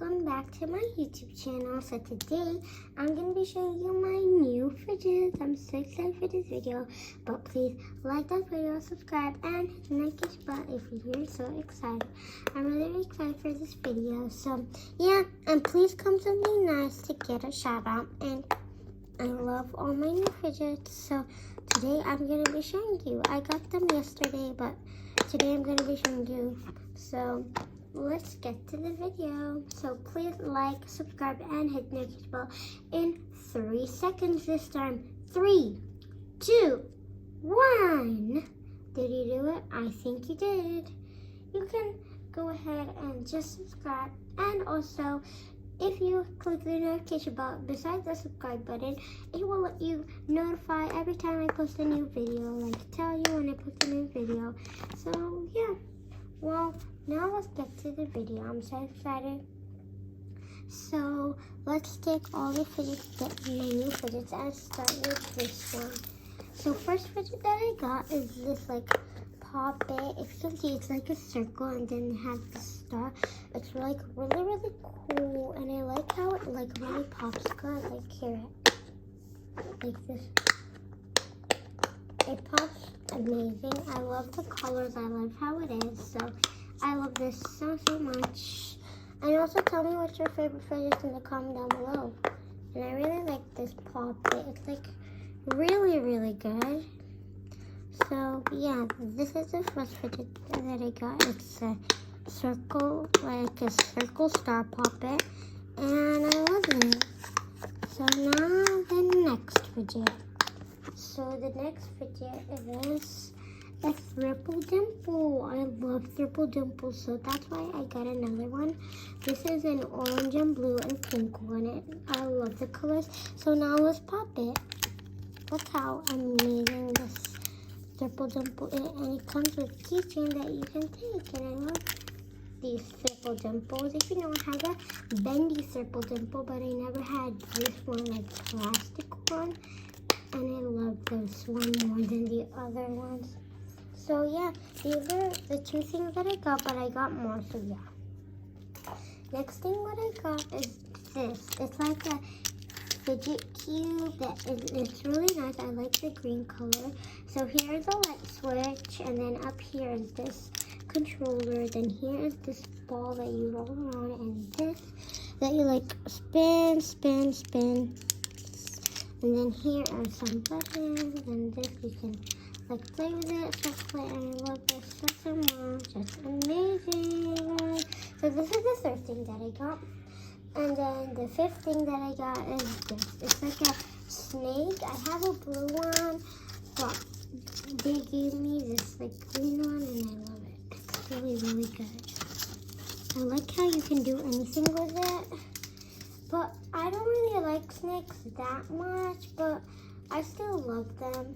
welcome back to my YouTube channel. So today I'm going to be showing you my new fridges. I'm so excited for this video, but please like that video, subscribe, and hit the notification button if you're so excited. I'm really excited for this video. So yeah, and please comment something nice to get a shout out. And I love all my new fridges. So today I'm going to be showing you. I got them yesterday, but today I'm going to be showing you. So let's get to the video. So please like, subscribe, and hit the notification bell in 3 seconds this time. 3, 2, 1. Did you do it? I think you did. You can go ahead and just subscribe, and also if you click the notification bell beside the subscribe button, it will let you notify every time I post a new video, like tell you when I post a new video. So yeah, well, now let's get to the video. I'm so excited. So let's take all the fidgets, get my new fidgets, and start with this one. So first fidget that I got is this like pop it. If you can see, it's like a circle and then it has the star. It's like really cool, and I like how it like really pops good. Like here, like this. It pops amazing. I love the colors. I love how it is. So I love this so much. And also tell me what's your favorite fidget in the comment down below. And I really like this pop it. It's like really good. So yeah, this is the first fidget that I got. It's a circle, like a circle star puppet, and I love it. So now the next fidget. So the next fidget is a Triple Dimple. I love Triple Dimple, so that's why I got another one. This is an orange and blue and pink one. I love the colors. So now let's pop it. Look how amazing this Triple Dimple is, and it comes with a keychain that you can take. And I love these Triple Dimples. If you know, I had a bendy Triple Dimple, but I never had this one, like plastic one. And I love this one more than the other ones. So yeah, these are the 2 things that I got, but I got more, so yeah. Next thing what I got is this. It's like a fidget cube it's really nice. I like the green color. So here's the light switch, and then up here is this controller. Then here is this ball that you roll around, and this that you like spin. And then here are some buttons, and this you can like play with it, chocolate, and I love this so much. It's amazing. So this is the 3rd thing that I got. And then the 5th thing that I got is this. It's like a snake. I have a blue one, but they gave me this like green one, and I love it. It's really good. I like how you can do anything with it. But I don't really like snakes that much, but I still love them.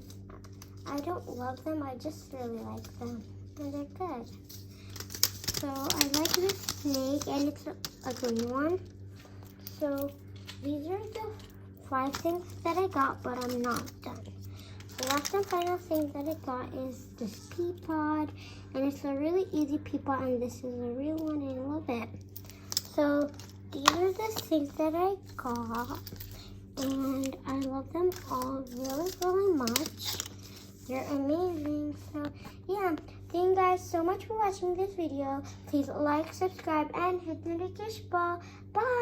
I don't love them, I just really like them, and they're good. So I like this snake, and it's a green one. So these are the 5 things that I got, but I'm not done. The last and final thing that I got is this pea pod, and it's a really easy pea pod, and this is a real one, and I love it. So these are the things that I got, and I love them all really much. They're amazing. So yeah, thank you guys so much for watching this video. Please like, subscribe, and hit the notification bell. Bye.